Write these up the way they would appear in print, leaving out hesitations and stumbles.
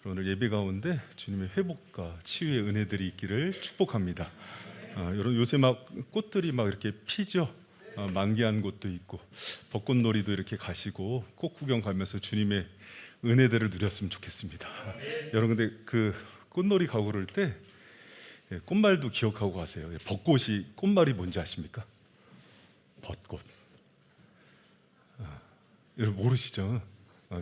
오늘 예배 가운데 주님의 회복과 치유의 은혜들이 있기를 축복합니다. 여러분 요새 막 꽃들이 막 이렇게 피죠. 만개한 곳도 있고 벚꽃놀이도 이렇게 가시고 꽃 구경 가면서 주님의 은혜들을 누렸으면 좋겠습니다. 여러분 근데 그 꽃놀이 가고 그럴 때 꽃말도 기억하고 가세요. 벚꽃이 꽃말이 뭔지 아십니까? 벚꽃. 여러분 모르시죠?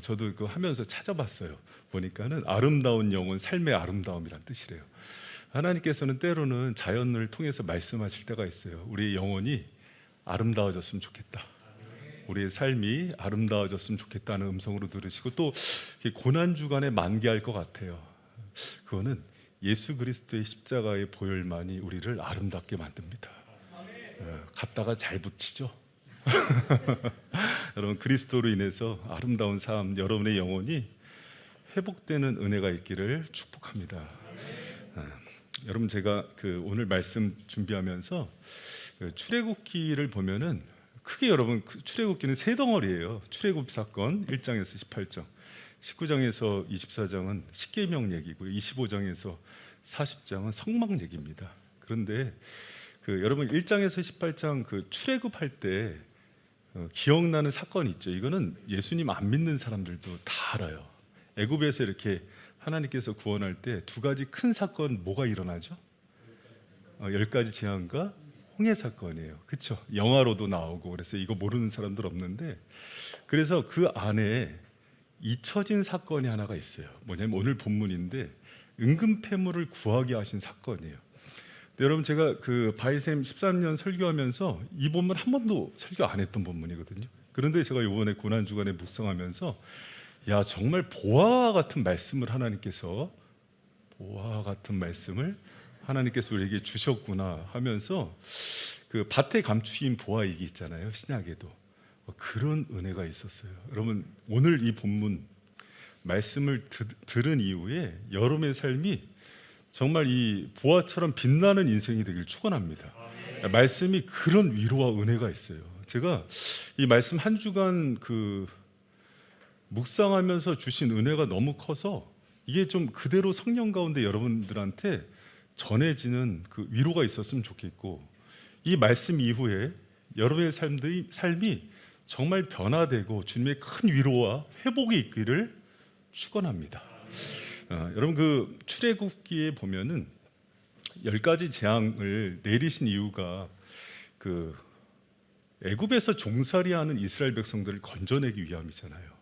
저도 그거 하면서 찾아봤어요. 보니까는 아름다운 영혼, 삶의 아름다움이란 뜻이래요. 하나님께서는 때로는 자연을 통해서 말씀하실 때가 있어요. 우리의 영혼이 아름다워졌으면 좋겠다. 우리의 삶이 아름다워졌으면 좋겠다는 음성으로 들으시고 또 고난 주간에 만개할 것 같아요. 그거는 예수 그리스도의 십자가의 보혈만이 우리를 아름답게 만듭니다. 갖다가 잘 붙이죠. 여러분 그리스도로 인해서 아름다운 삶, 여러분의 영혼이 회복되는 은혜가 있기를 축복합니다. 여러분 제가 오늘 말씀 준비하면서 출애굽기를 보면은 크게 여러분 출애굽기는 세 덩어리예요. 출애굽 사건 1장에서 18장, 19장에서 24장은 십계명 얘기고요. 25장에서 40장은 성막 얘기입니다. 그런데 여러분 1장에서 18장 출애굽할 때 기억나는 사건이 있죠. 이거는 예수님 안 믿는 사람들도 다 알아요. 애굽에서 이렇게 하나님께서 구원할 때 두 가지 큰 사건 뭐가 일어나죠? 10가지 재앙과 홍해 사건이에요. 그렇죠? 영화로도 나오고 그래서 이거 모르는 사람들 없는데 그래서 그 안에 잊혀진 사건이 하나가 있어요. 뭐냐면 오늘 본문인데 은금 패물을 구하게 하신 사건이에요. 여러분 제가 바이샘 13년 설교하면서 이 본문 한 번도 설교 안 했던 본문이거든요. 그런데 제가 이번에 고난 주간에 묵상하면서 야 정말 보화와 같은 말씀을 하나님께서 우리에게 주셨구나 하면서 밭에 감추인 보화 얘기 있잖아요. 신약에도 그런 은혜가 있었어요. 여러분 오늘 이 본문 말씀을 들은 이후에 여러분의 삶이 정말 이 보화처럼 빛나는 인생이 되길 축원합니다. 말씀이 그런 위로와 은혜가 있어요. 제가 이 말씀 한 주간 묵상하면서 주신 은혜가 너무 커서 이게 좀 그대로 성령 가운데 여러분들한테 전해지는 위로가 있었으면 좋겠고 이 말씀 이후에 여러분의 삶이 정말 변화되고 주님의 큰 위로와 회복이 있기를 축원합니다. 여러분 출애굽기에 보면은 10가지 재앙을 내리신 이유가 애굽에서 종살이하는 이스라엘 백성들을 건져내기 위함이잖아요.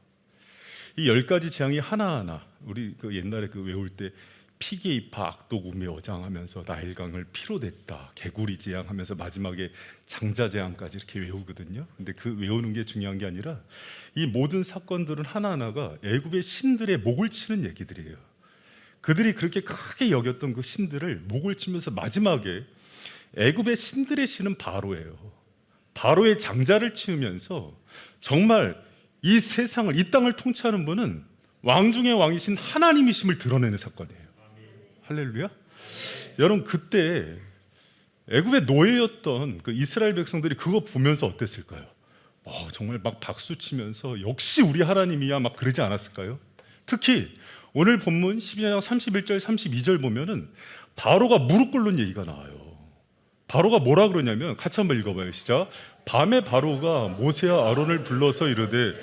이 10가지 재앙이 하나하나 우리 옛날에 외울 때 피게이파 악독우메 어장하면서 나일강을 피로 냈다, 개구리 재앙하면서 마지막에 장자 재앙까지 이렇게 외우거든요. 근데 외우는 게 중요한 게 아니라 이 모든 사건들은 하나하나가 애굽의 신들의 목을 치는 얘기들이에요. 그들이 그렇게 크게 여겼던 그 신들을 목을 치면서 마지막에 애굽의 신들의 신은 바로예요. 바로의 장자를 치우면서 정말 이 세상을, 이 땅을 통치하는 분은 왕 중의 왕이신 하나님이심을 드러내는 사건이에요. 할렐루야. 여러분 그때 애굽의 노예였던 이스라엘 백성들이 그거 보면서 어땠을까요? 정말 막 박수 치면서 역시 우리 하나님이야 막 그러지 않았을까요? 특히 오늘 본문 12장 31절 32절 보면은 바로가 무릎 꿇는 얘기가 나와요. 바로가 뭐라 그러냐면 같이 한번 읽어봐요. 시작. 밤에 바로가 모세와 아론을 불러서 이르되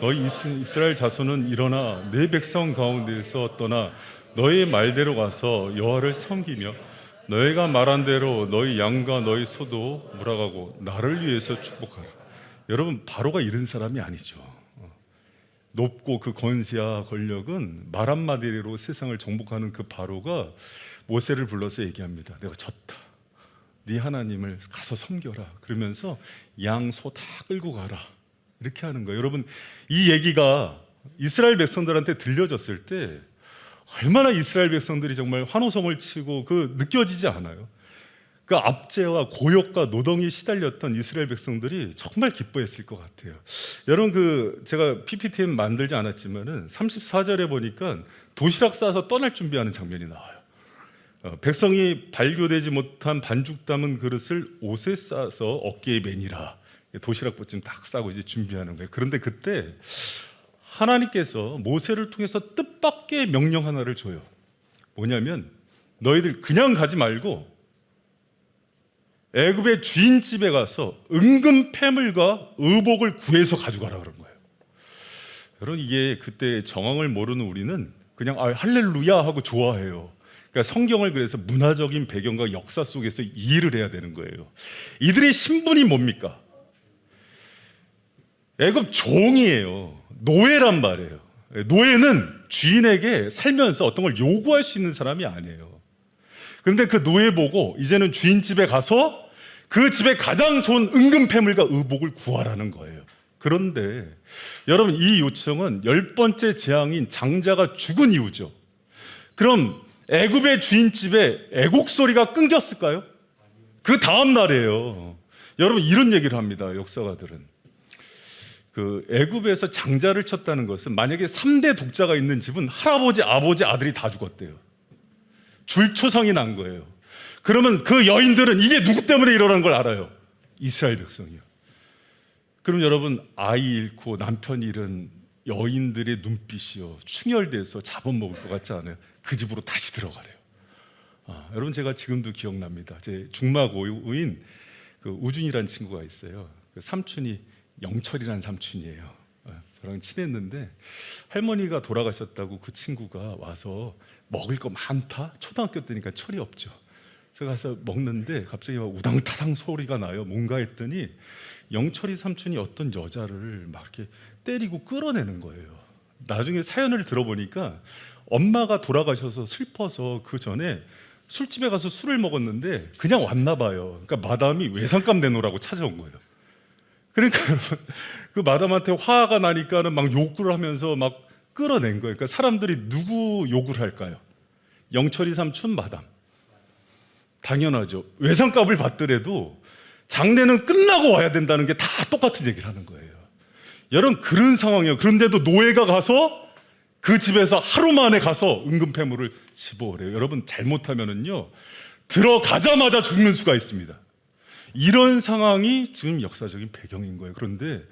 너희 이스라엘 자손은 일어나 내 백성 가운데에서 떠나 너희 말대로 가서 여호와를 섬기며 너희가 말한 대로 너희 양과 너희 소도 몰아가고 나를 위해서 축복하라. 여러분 바로가 이런 사람이 아니죠. 높고 권세와 권력은 말 한마디로 세상을 정복하는 바로가 모세를 불러서 얘기합니다. 내가 졌다. 네 하나님을 가서 섬겨라. 그러면서 양, 소 다 끌고 가라. 이렇게 하는 거예요. 여러분 이 얘기가 이스라엘 백성들한테 들려졌을 때 얼마나 이스라엘 백성들이 정말 환호성을 치고 느껴지지 않아요? 압제와 고역과 노동이 시달렸던 이스라엘 백성들이 정말 기뻐했을 것 같아요. 여러분 제가 PPT는 만들지 않았지만은 34절에 보니까 도시락 싸서 떠날 준비하는 장면이 나와요. 백성이 발교되지 못한 반죽 담은 그릇을 옷에 싸서 어깨에 매니라. 도시락 보쯤 딱 싸고 이제 준비하는 거예요. 그런데 그때 하나님께서 모세를 통해서 뜻밖의 명령 하나를 줘요. 뭐냐면 너희들 그냥 가지 말고 애굽의 주인 집에 가서 은금 패물과 의복을 구해서 가져가라 그런 거예요. 여러분, 이게 그때 정황을 모르는 우리는 그냥 할렐루야 하고 좋아해요. 그러니까 성경을 그래서 문화적인 배경과 역사 속에서 이해를 해야 되는 거예요. 이들의 신분이 뭡니까? 애굽 종이에요. 노예란 말이에요. 노예는 주인에게 살면서 어떤 걸 요구할 수 있는 사람이 아니에요. 그런데 그 노예 보고 이제는 주인 집에 가서 그 집에 가장 좋은 은금 패물과 의복을 구하라는 거예요. 그런데 여러분, 이 요청은 10번째 재앙인 장자가 죽은 이유죠. 그럼 애굽의 주인집에 애곡 소리가 끊겼을까요? 그 다음 날이에요. 여러분, 이런 얘기를 합니다. 역사가들은 그 애굽에서 장자를 쳤다는 것은 만약에 3대 독자가 있는 집은 할아버지, 아버지, 아들이 다 죽었대요. 줄초상이 난 거예요. 그러면 그 여인들은 이게 누구 때문에 일어난 걸 알아요? 이스라엘 백성이요. 그럼 여러분, 아이 잃고 남편 잃은 여인들의 눈빛이요 충혈돼서 잡아먹을 것 같지 않아요? 그 집으로 다시 들어가래요. 여러분, 제가 지금도 기억납니다. 제 중마고우인 그 우준이라는 친구가 있어요. 그 삼촌이 영철이라는 삼촌이에요. 저랑 친했는데 할머니가 돌아가셨다고 그 친구가 와서 먹을 거 많다? 초등학교 때니까 철이 없죠. 제가 가서 먹는데 갑자기 막 우당타당 소리가 나요. 뭔가 했더니 영철이 삼촌이 어떤 여자를 막 이렇게 때리고 끌어내는 거예요. 나중에 사연을 들어보니까 엄마가 돌아가셔서 슬퍼서 그 전에 술집에 가서 술을 먹었는데 그냥 왔나 봐요. 그러니까 마담이 외상값 내놓으라고 찾아온 거예요. 그러니까 그 마담한테 화가 나니까는 막 욕을 하면서 막 끌어낸 거예요. 그러니까 사람들이 누구 욕을 할까요? 영철이 삼촌, 마담. 당연하죠. 외상값을 받더라도 장례는 끝나고 와야 된다는 게 다 똑같은 얘기를 하는 거예요. 여러분, 그런 상황이에요. 그런데도 노예가 가서 그 집에서 하루 만에 가서 은금패물을 집어오래요. 여러분, 잘못하면은요 들어가자마자 죽는 수가 있습니다. 이런 상황이 지금 역사적인 배경인 거예요. 그런데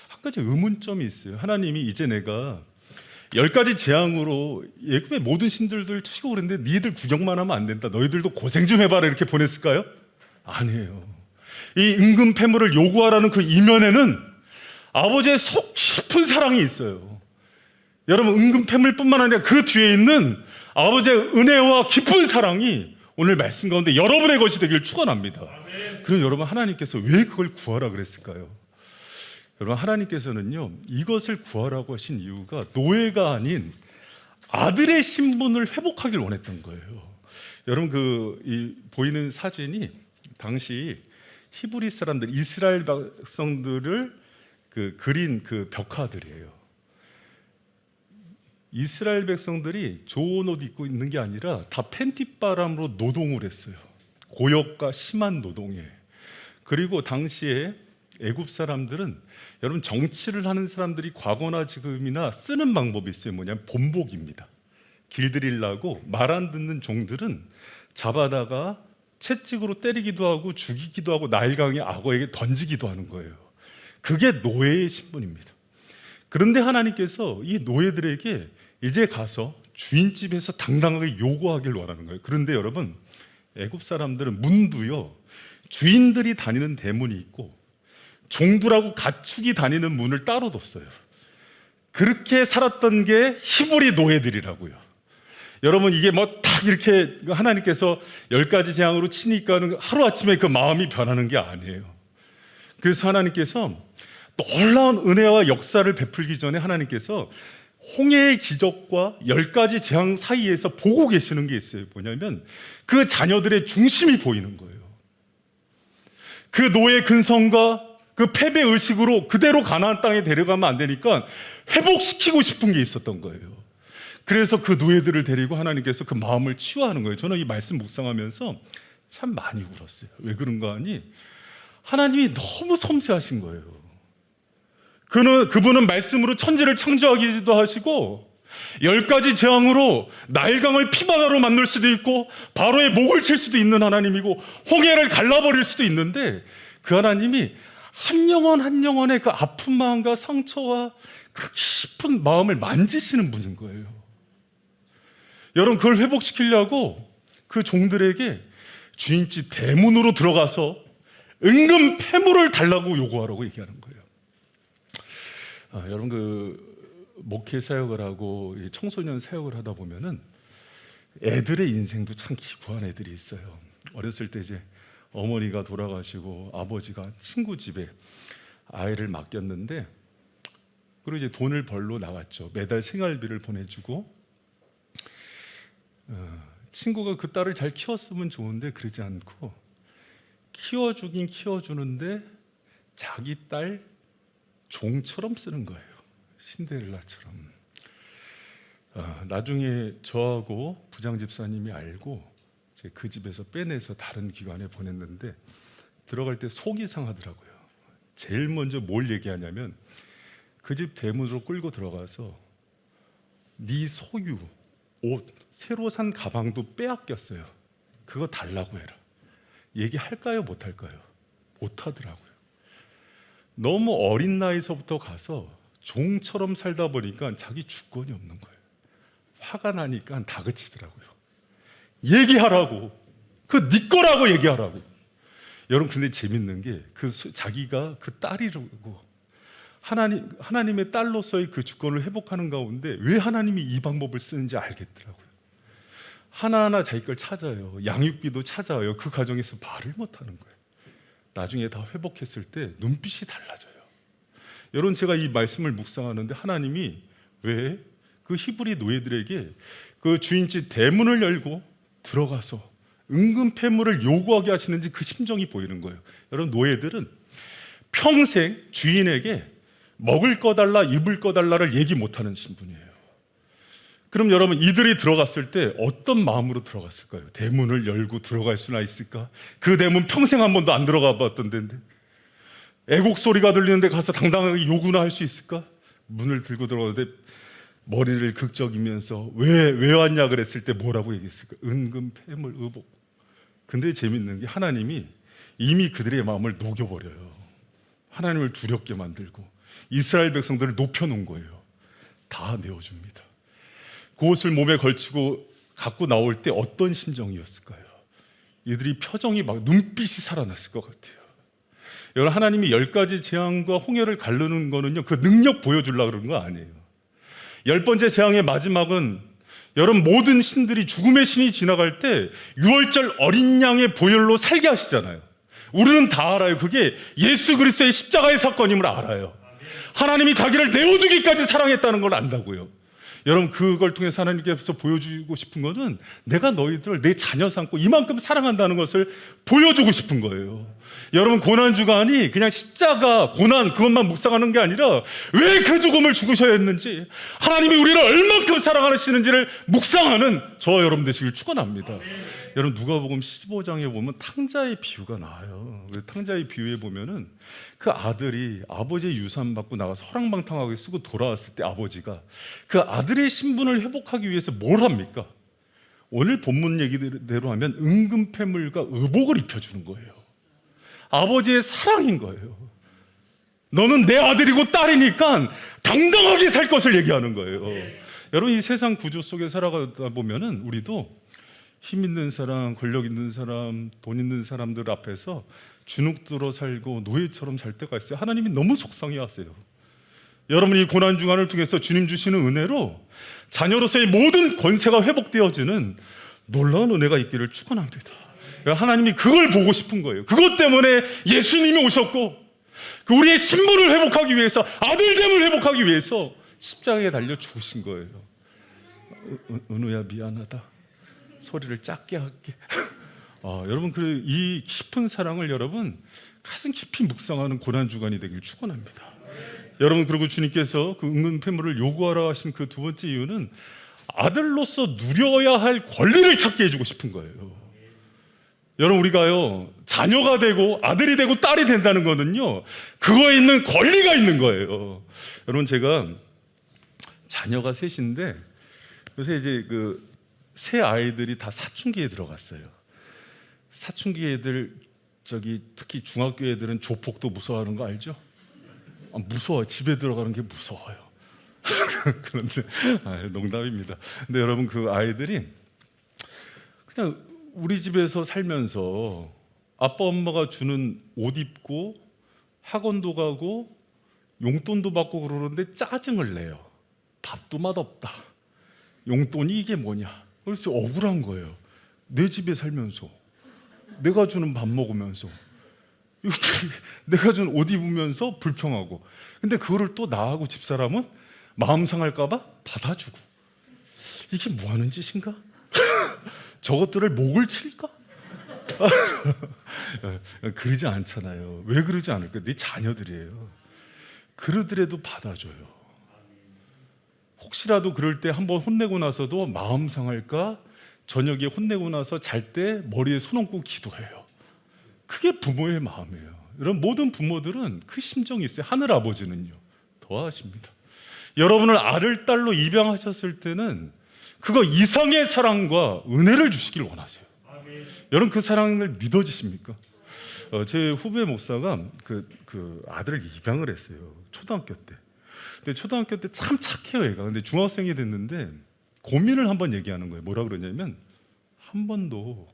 한 가지 의문점이 있어요. 하나님이 이제 내가 10가지 재앙으로 애굽의 모든 신들들 치고 그랬는데 니들 구경만 하면 안 된다. 너희들도 고생 좀 해봐라 이렇게 보냈을까요? 아니에요. 이 은금 패물을 요구하라는 그 이면에는 아버지의 속 깊은 사랑이 있어요. 여러분, 은금 패물뿐만 아니라 그 뒤에 있는 아버지의 은혜와 깊은 사랑이 오늘 말씀 가운데 여러분의 것이 되길 축원합니다. 그럼 여러분, 하나님께서 왜 그걸 구하라 그랬을까요? 여러분, 하나님께서는요 이것을 구하라고 하신 이유가 노예가 아닌 아들의 신분을 회복하길 원했던 거예요. 여러분, 이 보이는 사진이 당시 히브리 사람들, 이스라엘 백성들을 그린 그 벽화들이에요. 이스라엘 백성들이 좋은 옷 입고 있는 게 아니라 다 팬티바람으로 노동을 했어요. 고역과 심한 노동에. 그리고 당시에 애굽 사람들은 여러분, 정치를 하는 사람들이 과거나 지금이나 쓰는 방법이 있어요. 뭐냐면 본복입니다. 길들이려고 말 안 듣는 종들은 잡아다가 채찍으로 때리기도 하고 죽이기도 하고 나일강의 악어에게 던지기도 하는 거예요. 그게 노예의 신분입니다. 그런데 하나님께서 이 노예들에게 이제 가서 주인집에서 당당하게 요구하길 원하는 거예요. 그런데 여러분, 애굽 사람들은 문도요 주인들이 다니는 대문이 있고 종들하고 가축이 다니는 문을 따로 뒀어요. 그렇게 살았던 게 히브리 노예들이라고요. 여러분, 이게 뭐 딱 이렇게 하나님께서 10가지 재앙으로 치니까는 하루아침에 그 마음이 변하는 게 아니에요. 그래서 하나님께서 놀라운 은혜와 역사를 베풀기 전에 하나님께서 홍해의 기적과 10가지 재앙 사이에서 보고 계시는 게 있어요. 뭐냐면 그 자녀들의 중심이 보이는 거예요. 그 노예 근성과 그 패배 의식으로 그대로 가나안 땅에 데려가면 안 되니까 회복시키고 싶은 게 있었던 거예요. 그래서 그 노예들을 데리고 하나님께서 그 마음을 치유하는 거예요. 저는 이 말씀 묵상하면서 참 많이 울었어요. 왜 그런가 하니 하나님이 너무 섬세하신 거예요. 그분은 말씀으로 천지를 창조하기도 하시고 10가지 재앙으로 나일강을 피바다로 만들 수도 있고 바로의 목을 칠 수도 있는 하나님이고 홍해를 갈라버릴 수도 있는데 그 하나님이 한 영혼 한 영혼의 그 아픈 마음과 상처와 그 깊은 마음을 만지시는 분인 거예요. 여러분, 그걸 회복시키려고 그 종들에게 주인집 대문으로 들어가서 은금 패물을 달라고 요구하라고 얘기하는 거예요. 여러분, 그 목회 사역을 하고 청소년 사역을 하다 보면은 애들의 인생도 참 기구한 애들이 있어요. 어렸을 때 이제 어머니가 돌아가시고 아버지가 친구 집에 아이를 맡겼는데, 그리고 이제 돈을 벌러 나갔죠. 매달 생활비를 보내주고, 친구가 그 딸을 잘 키웠으면 좋은데 그러지 않고 키워주긴 키워주는데 자기 딸 종처럼 쓰는 거예요. 신데렐라처럼. 나중에 저하고 부장 집사님이 알고 그 집에서 빼내서 다른 기관에 보냈는데, 들어갈 때 속이 상하더라고요. 제일 먼저 뭘 얘기하냐면, 그 집 대문으로 끌고 들어가서 네 소유 옷, 새로 산 가방도 빼앗겼어요. 그거 달라고 해라. 얘기할까요? 못할까요? 못하더라고요. 너무 어린 나이서부터 가서 종처럼 살다 보니까 자기 주권이 없는 거예요. 화가 나니까 다그치더라고요. 얘기하라고. 그 네 거라고 얘기하라고. 여러분, 근데 재밌는 게 자기가 그 딸이라고 하나님의 딸로서의 그 주권을 회복하는 가운데 왜 하나님이 이 방법을 쓰는지 알겠더라고요. 하나하나 자기 걸 찾아요. 양육비도 찾아요. 그 과정에서 말을 못하는 거예요. 나중에 다 회복했을 때 눈빛이 달라져요. 여러분, 제가 이 말씀을 묵상하는데 하나님이 왜 그 히브리 노예들에게 그 주인집 대문을 열고 들어가서 은금 패물을 요구하게 하시는지 그 심정이 보이는 거예요. 여러분, 노예들은 평생 주인에게 먹을 거 달라, 입을 거 달라를 얘기 못하는 신분이에요. 그럼 여러분, 이들이 들어갔을 때 어떤 마음으로 들어갔을까요? 대문을 열고 들어갈 수나 있을까? 그 대문 평생 한 번도 안 들어가 봤던 데인데, 애곡 소리가 들리는데 가서 당당하게 요구나 할 수 있을까? 문을 들고 들어가는데 머리를 극적이면서 왜 왔냐 그랬을 때 뭐라고 얘기했을까? 은금 패물 의복. 근데 재밌는 게 하나님이 이미 그들의 마음을 녹여버려요. 하나님을 두렵게 만들고 이스라엘 백성들을 높여놓은 거예요. 다 내어줍니다. 그 옷을 몸에 걸치고 갖고 나올 때 어떤 심정이었을까요? 이들이 표정이 막 눈빛이 살아났을 것 같아요. 여러분, 하나님이 10가지 재앙과 홍해를 가르는 거는요, 그 능력 보여주려고 그러는 거 아니에요. 10번째 재앙의 마지막은, 여러분, 모든 신들이 죽음의 신이 지나갈 때 6월절 어린 양의 보혈로 살게 하시잖아요. 우리는 다 알아요. 그게 예수 그리스도의 십자가의 사건임을 알아요. 하나님이 자기를 내어주기까지 사랑했다는 걸 안다고요. 여러분, 그걸 통해서 하나님께서 보여주고 싶은 것은 내가 너희들을 내 자녀 삼고 이만큼 사랑한다는 것을 보여주고 싶은 거예요. 여러분, 고난주간이 그냥 십자가, 고난 그것만 묵상하는 게 아니라 왜 그 죽음을 죽으셔야 했는지, 하나님이 우리를 얼만큼 사랑하시는지를 묵상하는 저와 여러분 되시길 축원합니다. 여러분, 누가복음 15장에 보면 탕자의 비유가 나와요. 탕자의 비유에 보면은 그 아들이 아버지의 유산 받고 나가서 허랑방탕하게 쓰고 돌아왔을 때 아버지가 그 아들의 신분을 회복하기 위해서 뭘 합니까? 오늘 본문 얘기대로 하면 은금패물과 의복을 입혀주는 거예요. 아버지의 사랑인 거예요. 너는 내 아들이고 딸이니까 당당하게 살 것을 얘기하는 거예요. 여러분, 이 세상 구조 속에 살아가다 보면은 우리도 힘 있는 사람, 권력 있는 사람, 돈 있는 사람들 앞에서 주눅들어 살고 노예처럼 살 때가 있어요. 하나님이 너무 속상해하세요. 여러분이 고난 주간을 통해서 주님 주시는 은혜로 자녀로서의 모든 권세가 회복되어지는 놀라운 은혜가 있기를 축원합니다. 하나님이 그걸 보고 싶은 거예요. 그것 때문에 예수님이 오셨고, 우리의 신분을 회복하기 위해서, 아들됨을 회복하기 위해서 십자가에 달려 죽으신 거예요. 은우야, 미안하다. 소리를 작게 할게. 여러분, 이 깊은 사랑을 여러분 가슴 깊이 묵상하는 고난 주간이 되길 축원합니다. 여러분, 그리고 주님께서 그 은금패물을 요구하라 하신 그 두 번째 이유는 아들로서 누려야 할 권리를 찾게 해주고 싶은 거예요. 여러분, 우리가요, 자녀가 되고 아들이 되고 딸이 된다는 거는요, 그거에 있는 권리가 있는 거예요. 여러분, 제가 자녀가 셋인데 요새 이제 새 아이들이 다 사춘기에 들어갔어요. 사춘기 애들, 특히 중학교 애들은 조폭도 무서워하는 거 알죠? 무서워요. 집에 들어가는 게 무서워요. 그런데 농담입니다. 근데 여러분 그 아이들이 그냥 우리 집에서 살면서 아빠 엄마가 주는 옷 입고 학원도 가고 용돈도 받고 그러는데 짜증을 내요. 밥도 맛없다. 용돈이 이게 뭐냐. 그래서 억울한 거예요. 내 집에 살면서 내가 주는 밥 먹으면서 내가 준 옷 입으면서 불평하고, 근데 그거를 또 나하고 집사람은 마음 상할까 봐 받아주고. 이게 뭐 하는 짓인가? 저것들을 목을 칠까? 그러지 않잖아요. 왜 그러지 않을까? 네 자녀들이에요. 그러더라도 받아줘요. 혹시라도 그럴 때 한번 혼내고 나서도 마음 상할까? 저녁에 혼내고 나서 잘 때 머리에 손 얹고 기도해요. 그게 부모의 마음이에요. 여러분, 모든 부모들은 그 심정이 있어요. 하늘 아버지는요 더 하십니다. 여러분을 아들, 딸로 입양하셨을 때는 그거 이상의 사랑과 은혜를 주시길 원하세요. 여러분, 그 사랑을 믿어지십니까? 제 후배 목사가 그 아들을 입양을 했어요. 초등학교 때. 근데 초등학교 때 참 착해요, 얘가. 근데 중학생이 됐는데 고민을 한번 얘기하는 거예요. 뭐라 그러냐면, 한 번도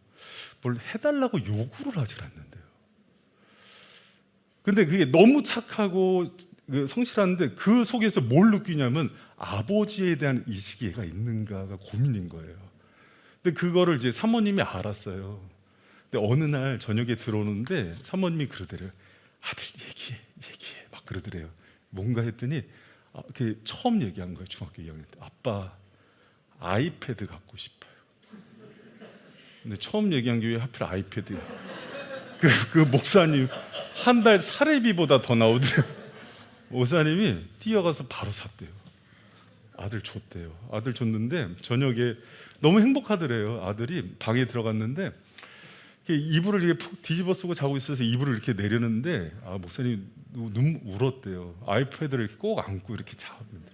뭘 해달라고 요구를 하질 않는데요. 근데 그게 너무 착하고 성실한데 그 속에서 뭘 느끼냐면 아버지에 대한 의식이 얘가 있는가가 고민인 거예요. 근데 그거를 이제 사모님이 알았어요. 근데 어느 날 저녁에 들어오는데 사모님이 그러더래요. 아들 얘기해 막 그러더래요. 뭔가 했더니 이렇게 처음 얘기한 거예요. 중학교 2학년 때. 아빠 아이패드 갖고 싶어요. 근데 처음 얘기한 게 왜 하필 아이패드야? 그 목사님 한 달 사례비보다 더 나오더래요. 목사님이 뛰어가서 바로 샀대요. 아들 줬대요. 아들 줬는데 저녁에 너무 행복하더래요. 아들이 방에 들어갔는데 이불을 이렇게 푹 뒤집어 쓰고 자고 있어서 이불을 이렇게 내렸는데 목사님 눈 울었대요. 아이패드를 이렇게 꼭 안고 이렇게 자는데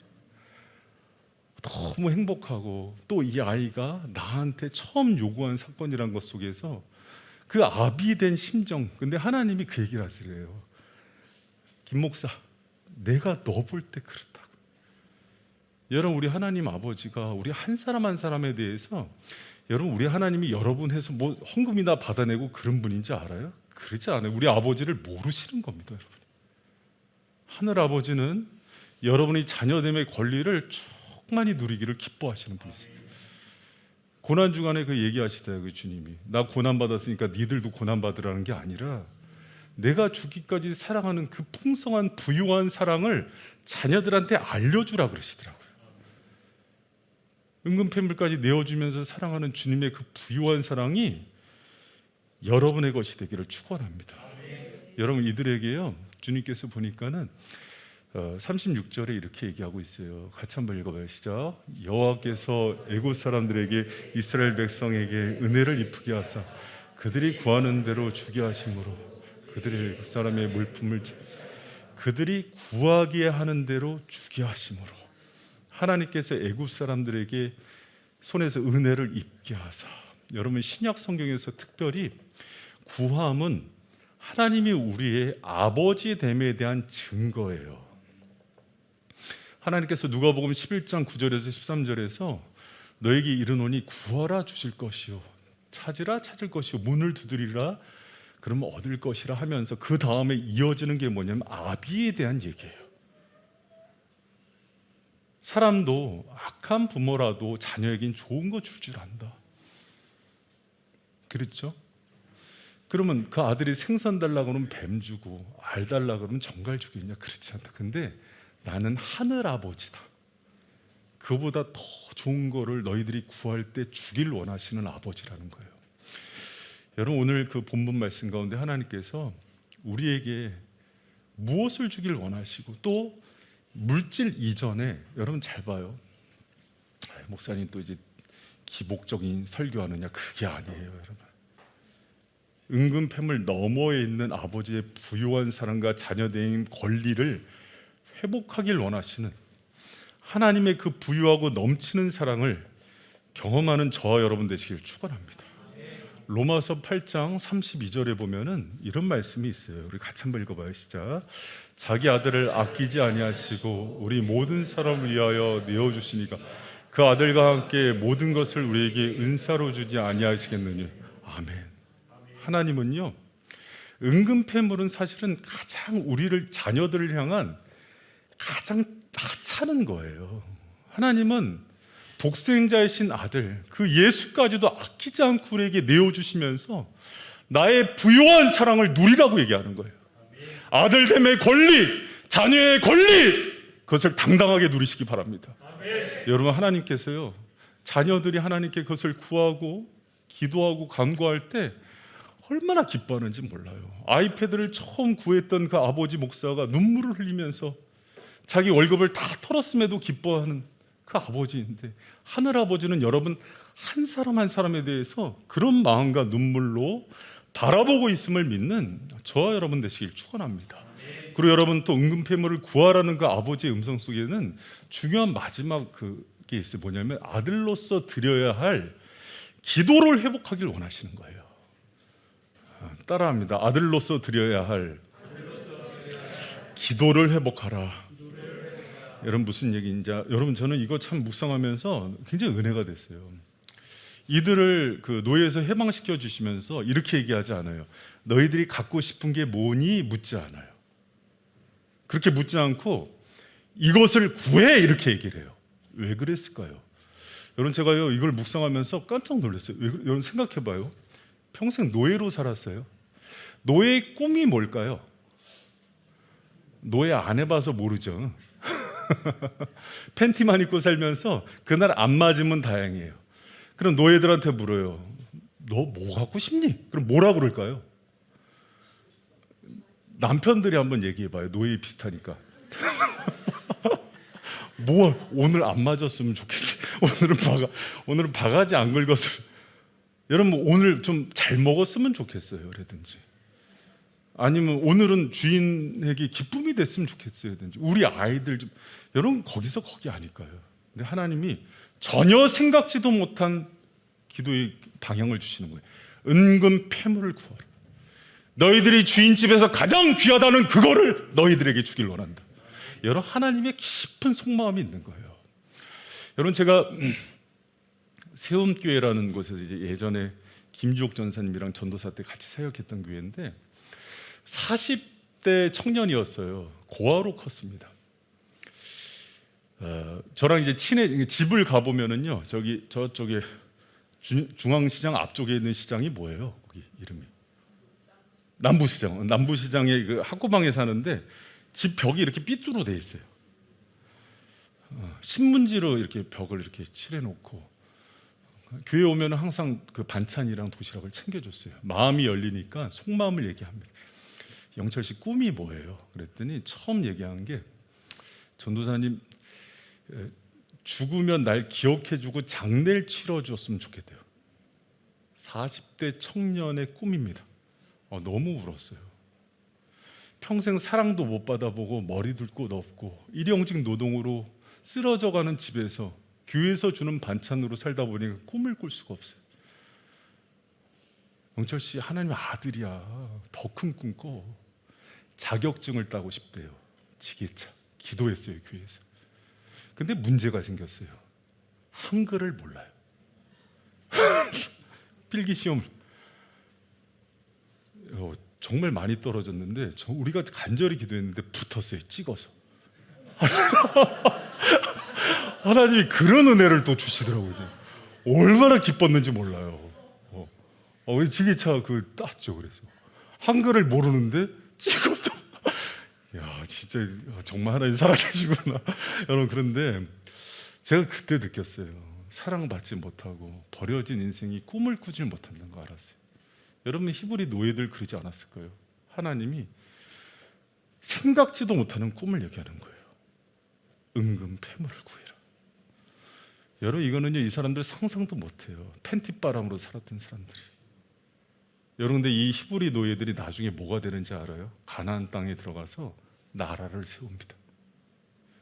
너무 행복하고, 또 이 아이가 나한테 처음 요구한 사건이란 것 속에서 그 아비된 심정. 근데 하나님이 그 얘기를 하시래요. 김 목사, 내가 너 볼 때 그렇다고. 여러분, 우리 하나님 아버지가 우리 한 사람 한 사람에 대해서, 여러분, 우리 하나님이 여러분 해서 뭐 헌금이나 받아내고 그런 분인지 알아요? 그러지 않아요. 우리 아버지를 모르시는 겁니다, 여러분. 하늘 아버지는 여러분이 자녀됨의 권리를 충만히 누리기를 기뻐하시는 분이세요. 고난 주간에 그 얘기하시대요, 그 주님이. 나 고난 받았으니까 니들도 고난 받으라는 게 아니라 내가 죽기까지 사랑하는 그 풍성한 부유한 사랑을 자녀들한테 알려주라 그러시더라고요. 은근패물까지 내어주면서 사랑하는 주님의 그 부유한 사랑이 여러분의 것이 되기를 축원합니다. 여러분, 이들에게요, 주님께서 보니까는 36절에 이렇게 얘기하고 있어요. 같이 한번 읽어봐요. 시작. 여호와께서 애굽 사람들에게 이스라엘 백성에게 은혜를 베푸게 하사 그들이 구하는 대로 주게 하심으로 그들이 애굽 사람의 물품을 그들이 구하기에 하는 대로 주게 하심으로, 하나님께서 애굽 사람들에게 손에서 은혜를 입게 하사. 여러분, 신약 성경에서 특별히 구함은 하나님이 우리의 아버지됨에 대한 증거예요. 하나님께서 누가복음 11장 9절에서 13절에서 너에게 이르노니 구하라 주실 것이요 찾으라 찾을 것이요 문을 두드리라 그러면 얻을 것이라 하면서 그 다음에 이어지는 게 뭐냐면 아비에 대한 얘기예요. 사람도 악한 부모라도 자녀에겐 좋은 거 줄 줄 안다. 그렇죠? 그러면 그 아들이 생선 달라고 그러면 뱀 주고 알 달라고 그러면 정갈 주겠냐? 그렇지 않다. 근데 나는 하늘 아버지다. 그보다 더 좋은 거를 너희들이 구할 때 주길 원하시는 아버지라는 거예요. 여러분, 오늘 그 본문 말씀 가운데 하나님께서 우리에게 무엇을 주길 원하시고, 또 물질 이전에, 여러분 잘 봐요. 목사님 또 이제 기복적인 설교하느냐? 그게 아니에요, 여러분. 은근패물 너머에 있는 아버지의 부유한 사랑과 자녀됨 권리를 회복하길 원하시는 하나님의 그 부유하고 넘치는 사랑을 경험하는 저와 여러분 되시길 축원합니다. 로마서 8장 32절에 보면은 이런 말씀이 있어요. 우리 같이 한번 읽어봐요. 시작. 자기 아들을 아끼지 아니하시고 우리 모든 사람을 위하여 내어주시니까 그 아들과 함께 모든 것을 우리에게 은사로 주지 아니하시겠느냐. 아멘. 하나님은요, 은근패물은 사실은 가장 우리를 자녀들을 향한 가장 하찮은 거예요. 하나님은 독생자이신 아들 그 예수까지도 아끼지 않고 우리에게 내어주시면서 나의 부요한 사랑을 누리라고 얘기하는 거예요. 아들됨의 권리, 자녀의 권리, 그것을 당당하게 누리시기 바랍니다. 여러분, 하나님께서요, 자녀들이 하나님께 그것을 구하고 기도하고 간구할 때 얼마나 기뻐하는지 몰라요. 아이패드를 처음 구했던 그 아버지 목사가 눈물을 흘리면서 자기 월급을 다 털었음에도 기뻐하는 그 아버지인데, 하늘아버지는 여러분 한 사람 한 사람에 대해서 그런 마음과 눈물로 바라보고 있음을 믿는 저와 여러분 되시길 축원합니다. 그리고 여러분, 또 은근패물을 구하라는 그 아버지의 음성 속에는 중요한 마지막 그게 있어요. 뭐냐면 아들로서 드려야 할 기도를 회복하길 원하시는 거예요. 따라합니다. 아들로서 드려야 할 기도를 회복하라. 여러분, 무슨 얘기인지, 여러분, 저는 이거 참 묵상하면서 굉장히 은혜가 됐어요. 이들을 그 노예에서 해방시켜 주시면서 이렇게 얘기하지 않아요. 너희들이 갖고 싶은 게 뭐니? 묻지 않아요. 그렇게 묻지 않고 이것을 구해, 이렇게 얘기를 해요. 왜 그랬을까요? 여러분, 제가요 이걸 묵상하면서 깜짝 놀랐어요. 여러분 생각해봐요. 평생 노예로 살았어요. 노예의 꿈이 뭘까요? 노예 안 해봐서 모르죠. 팬티만 입고 살면서 그날 안 맞으면 다행이에요. 그럼 노예들한테 물어요. 너 뭐 갖고 싶니? 그럼 뭐라 그럴까요? 남편들이 한번 얘기해봐요. 노예 비슷하니까. 뭐 오늘 안 맞았으면 좋겠어요. 오늘은 바가지 안 긁었으면. 여러분, 오늘 좀 잘 먹었으면 좋겠어요. 라든지. 아니면 오늘은 주인에게 기쁨이 됐으면 좋겠어요. 라든지. 우리 아이들 좀, 여러분 거기서 거기 아닐까요? 근데 하나님이 전혀 생각지도 못한 기도의 방향을 주시는 거예요. 은근 패물을 구하라. 너희들이 주인집에서 가장 귀하다는 그거를 너희들에게 주길 원한다. 여러분, 하나님의 깊은 속마음이 있는 거예요. 여러분, 제가 세움교회라는 곳에서 이제 예전에 김주옥 전사님이랑 전도사 때 같이 사역했던 교회인데 40대 청년이었어요. 고아로 컸습니다. 저랑 이제 집을 가보면은요, 저쪽에 중앙시장 앞쪽에 있는 시장이 뭐예요? 거기 이름이 남부시장의 그 학고방에 사는데 집 벽이 이렇게 삐뚤어 돼 있어요. 신문지로 이렇게 벽을 이렇게 칠해놓고 교회 오면 항상 그 반찬이랑 도시락을 챙겨줬어요. 마음이 열리니까 속마음을 얘기합니다. 영철 씨 꿈이 뭐예요? 그랬더니 처음 얘기한 게, 전도사님, 죽으면 날 기억해주고 장례를 치러줬으면 좋겠대요. 40대 청년의 꿈입니다. 너무 울었어요. 평생 사랑도 못 받아보고 머리 둘 곳 없고 일용직 노동으로 쓰러져가는 집에서 교회에서 주는 반찬으로 살다 보니까 꿈을 꿀 수가 없어요. 영철 씨, 하나님 아들이야. 더 큰 꿈 꿔. 자격증을 따고 싶대요. 지게차. 기도했어요, 교회에서. 근데 문제가 생겼어요. 한글을 몰라요. 필기 시험을 정말 많이 떨어졌는데 우리가 간절히 기도했는데 붙었어요. 찍어서. 하나님이 그런 은혜를 또 주시더라고요. 얼마나 기뻤는지 몰라요. 우리 지게차 땄죠. 그래서 한글을 모르는데 찍어서. 야, 진짜 정말 하나님 살아계시구나. 여러분, 그런데 제가 그때 느꼈어요. 사랑받지 못하고 버려진 인생이 꿈을 꾸지 못한다는 거 알았어요. 여러분, 히브리 노예들 그러지 않았을까요? 하나님이 생각지도 못하는 꿈을 얘기하는 거예요. 은근 패물을 구해라. 여러분, 이거는요, 이 사람들 상상도 못해요. 팬티바람으로 살았던 사람들이. 여러분, 근데 이 히브리 노예들이 나중에 뭐가 되는지 알아요? 가나안 땅에 들어가서 나라를 세웁니다.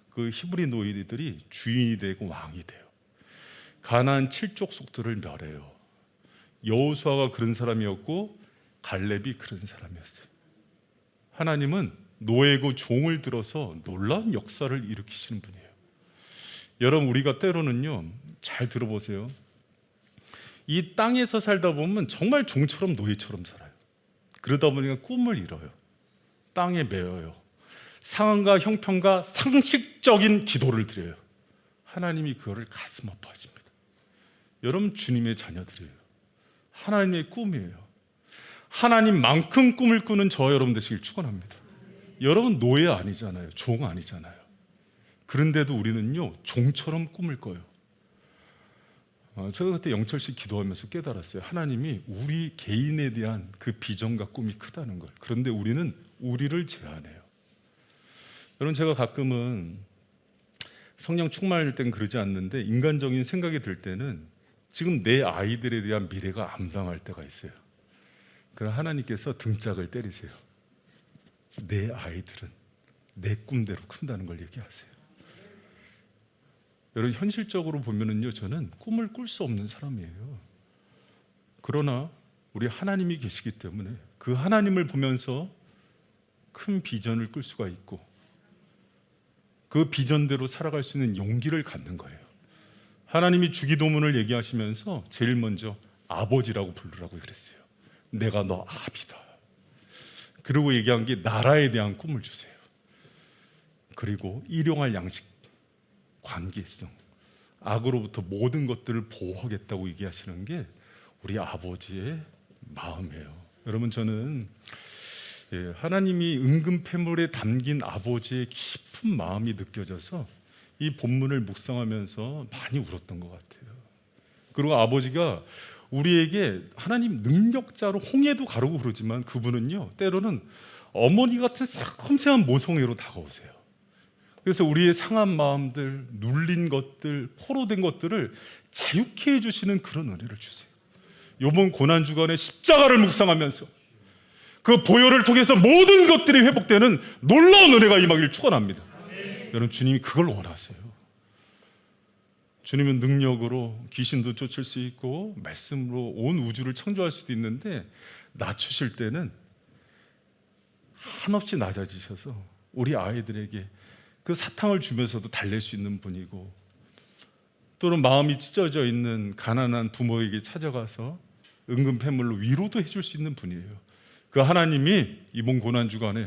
그 히브리 노예들이 주인이 되고 왕이 돼요. 가나안 7족속들을 멸해요. 여호수아가 그런 사람이었고 갈렙이 그런 사람이었어요. 하나님은 노예고 종을 들어서 놀라운 역사를 일으키시는 분이에요. 여러분, 우리가 때로는요, 잘 들어보세요. 이 땅에서 살다 보면 정말 종처럼 노예처럼 살아요. 그러다 보니까 꿈을 잃어요. 땅에 매여요. 상황과 형편과 상식적인 기도를 드려요. 하나님이 그거를 가슴 아파하십니다. 여러분, 주님의 자녀들이에요. 하나님의 꿈이에요. 하나님만큼 꿈을 꾸는 저 여러분 되시길 축원합니다. 여러분, 노예 아니잖아요. 종 아니잖아요. 그런데도 우리는요, 종처럼 꿈을 꿔요. 제가 그때 영철씨 기도하면서 깨달았어요. 하나님이 우리 개인에 대한 그 비전과 꿈이 크다는 걸. 그런데 우리는 우리를 제한해요. 여러분, 제가 가끔은 성령 충만할 땐 그러지 않는데 인간적인 생각이 들 때는 지금 내 아이들에 대한 미래가 암담할 때가 있어요. 그럼 하나님께서 등짝을 때리세요. 내 아이들은 내 꿈대로 큰다는 걸 얘기하세요. 여러분, 현실적으로 보면은요, 저는 꿈을 꿀 수 없는 사람이에요. 그러나 우리 하나님이 계시기 때문에 그 하나님을 보면서 큰 비전을 꿀 수가 있고 그 비전대로 살아갈 수 있는 용기를 갖는 거예요. 하나님이 주기도문을 얘기하시면서 제일 먼저 아버지라고 부르라고 그랬어요. 내가 너 아비다. 그리고 얘기한 게 나라에 대한 꿈을 주세요. 그리고 일용할 양식, 관계성, 악으로부터 모든 것들을 보호하겠다고 얘기하시는 게 우리 아버지의 마음이에요. 여러분, 저는 하나님이 은금 패물에 담긴 아버지의 깊은 마음이 느껴져서 이 본문을 묵상하면서 많이 울었던 것 같아요. 그리고 아버지가 우리에게 하나님 능력자로 홍해도 가르고 그러지만 그분은요, 때로는 어머니 같은 섬세한 모성애로 다가오세요. 그래서 우리의 상한 마음들, 눌린 것들, 포로된 것들을 자유케 해주시는 그런 은혜를 주세요. 이번 고난주간에 십자가를 묵상하면서 그 보혈을 통해서 모든 것들이 회복되는 놀라운 은혜가 임하길 축원합니다. 여러분, 주님이 그걸 원하세요. 주님은 능력으로 귀신도 쫓을 수 있고 말씀으로 온 우주를 창조할 수도 있는데 낮추실 때는 한없이 낮아지셔서 우리 아이들에게 그 사탕을 주면서도 달랠 수 있는 분이고, 또는 마음이 찢어져 있는 가난한 부모에게 찾아가서 은근패물로 위로도 해줄 수 있는 분이에요. 그 하나님이 이번 고난주간에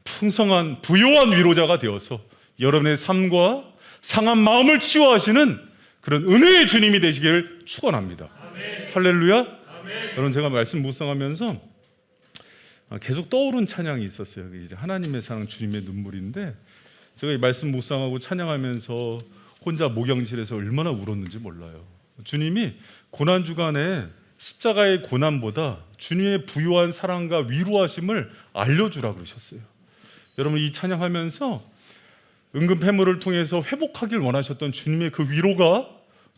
풍성한 부요한 위로자가 되어서 여러분의 삶과 상한 마음을 치유하시는 그런 은혜의 주님이 되시기를 축원합니다. 할렐루야. 아멘. 여러분, 제가 말씀 묵상하면서 계속 떠오른 찬양이 있었어요. 이제 하나님의 사랑, 주님의 눈물인데, 제가 이 말씀 묵상하고 찬양하면서 혼자 목양실에서 얼마나 울었는지 몰라요. 주님이 고난주간에 십자가의 고난보다 주님의 부요한 사랑과 위로하심을 알려주라 그러셨어요. 여러분, 이 찬양하면서 은근패물을 통해서 회복하길 원하셨던 주님의 그 위로가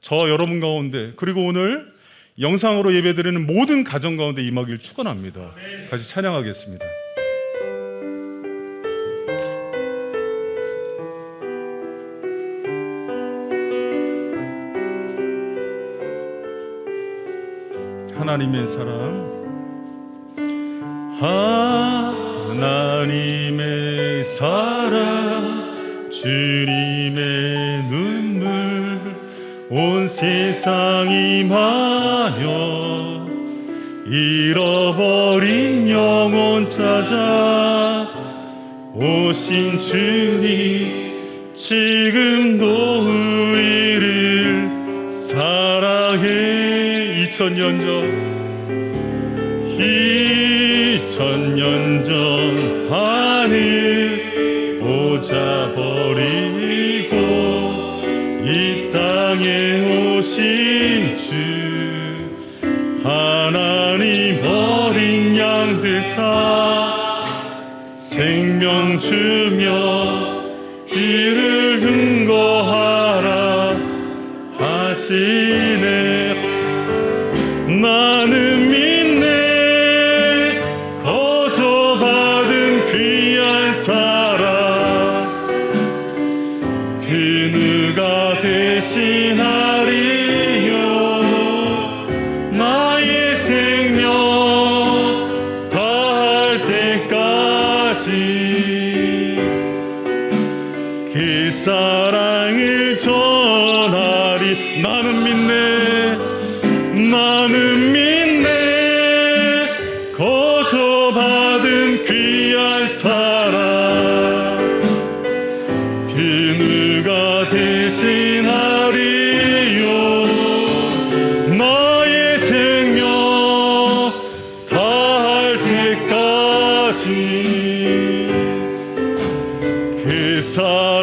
저 여러분 가운데, 그리고 오늘 영상으로 예배드리는 모든 가정 가운데 임하길 축원합니다. 같이 찬양하겠습니다. 하나님의 사랑, 하나님의 사랑, 주님의 눈물, 온 세상 임하여 잃어버린 영혼 찾아 오신 주님, 지금도 우리를 사랑해. 2000년 전 하늘 보좌 버리고 이 땅에 오신 주, 하나님 어린 양 되사 생명 주며 이를 증거하라 하시네. 나는 믿네, 거저받은 귀한 사랑, 그 누가 대신하리요. 나의 나는 믿네 나는 믿네 거저 받은 귀한 사랑 그 누가 대신하리요 나의 생명 다할 때까지 그 사랑